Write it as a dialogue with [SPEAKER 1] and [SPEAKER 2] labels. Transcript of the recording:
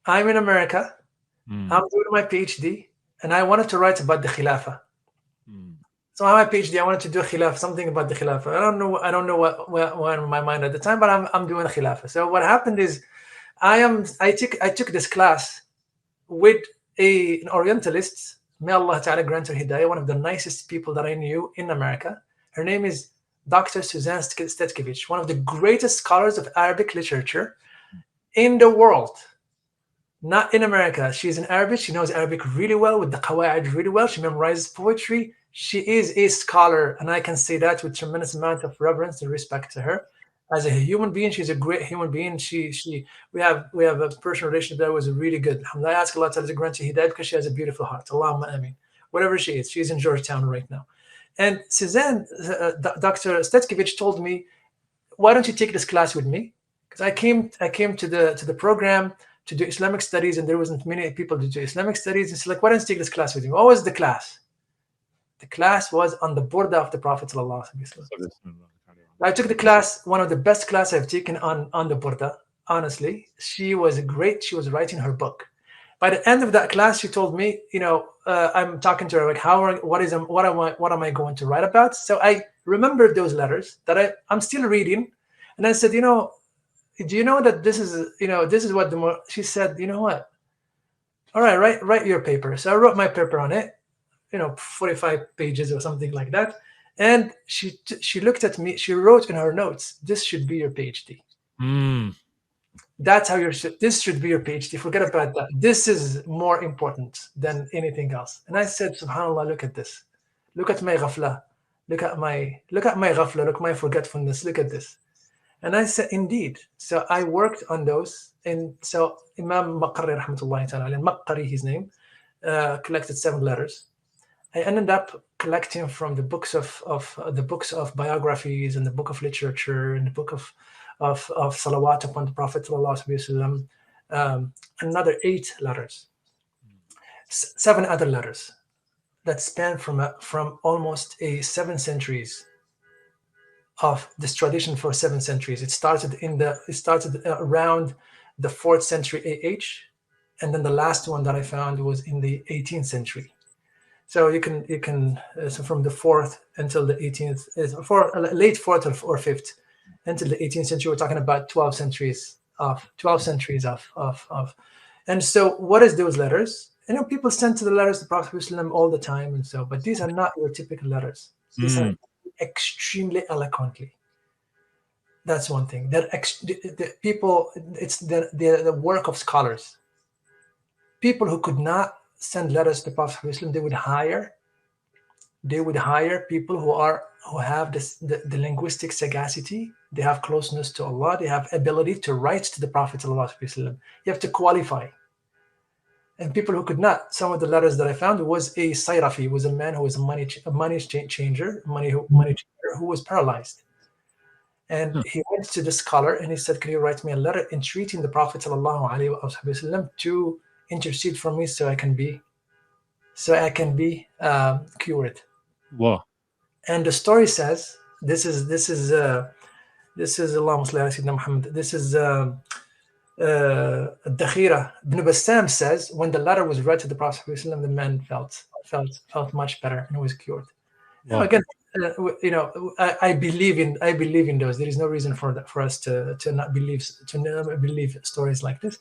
[SPEAKER 1] I'm in America.
[SPEAKER 2] Mm.
[SPEAKER 1] I'm doing my PhD, and I wanted to write about the Khilafah.
[SPEAKER 2] Mm.
[SPEAKER 1] So on my PhD, I wanted to do Khilafah, something about the Khilafah. I don't know what in my mind at the time, but I'm doing Khilafah. So what happened is, I took this class with an Orientalist. May Allah Ta'ala grant her Hidayah, one of the nicest people that I knew in America. Her name is Dr. Suzanne Stetkevich, one of the greatest scholars of Arabic literature in the world. Not in America. She's in Arabic. She knows Arabic really well, with the qawaid really well. She memorizes poetry. She is a scholar, and I can say that with tremendous amount of reverence and respect to her. As a human being, she's a great human being. We have a personal relationship that was really good. I ask Allah to grant her hidayah because she has a beautiful heart. Allahumma ameen. Whatever she is, she's in Georgetown right now. And Suzanne, Dr. Stetkevich told me, why don't you take this class with me? Because I came to the program to do Islamic studies, and there wasn't many people to do Islamic studies. And she's like, why don't you take this class with me? What was the class? The class was on the burda of the Prophet sallallahu alaihi wasallam. I took the class, one of the best class I've taken on the burda. Honestly, she was great. She was writing her book. By the end of that class, she told me, I'm talking to her like, what am I going to write about? So I remembered those letters that I'm still reading, and I said, do you know that this is what she said, you know what? All right, write your paper. So I wrote my paper on it, 45 pages or something like that. And she looked at me. She wrote in her notes, "This should be your PhD.
[SPEAKER 2] Mm.
[SPEAKER 1] That's how this should be your PhD. Forget about that. This is more important than anything else." And I said, "Subhanallah, look at this. Look at my ghafla. Look at my ghafla. Look at my forgetfulness. Look at this." And I said, indeed. So I worked on those. And so Imam Maqari, rahmatullahi ta'ala, Maqari, his name, collected 7 letters. I ended up collecting from the books of biographies and the book of literature and the book of salawat upon the Prophet sallallahu alaihi wasallam, another 8 letters, 7 other letters that span from almost 7 centuries of this tradition for 7 centuries. It started around the 4th century AH, and then the last one that I found was in the 18th century. So so from the 4th until the 18th, for late 4th or 5th until the 18th century, we're talking about 12 centuries of. And so, what is those letters? People send to the letters to the Prophet ﷺ all the time, and so, but these are not your typical letters. These are extremely eloquently. That's one thing. The people, it's the work of scholars. People who could not send letters to the Prophet ﷺ, they would hire people who have the linguistic sagacity. They have closeness to Allah. They have ability to write to the Prophet ﷺ. You have to qualify. And people who could not, some of the letters that I found was a Sayrafi, was a man who was a money changer, money changer, who was paralyzed. And he went to the scholar and he said, "Can you write me a letter entreating the Prophet ﷺ to intercede for me so I can be cured?"
[SPEAKER 2] Wow.
[SPEAKER 1] And the story says, Allahumma salli ala Sayyidina Muhammad. This is Dakhira ibn Bassam says, when the letter was read to the Prophet ﷺ, the man felt much better and was cured. Now, again, I believe in those. There is no reason for us to not believe stories like this.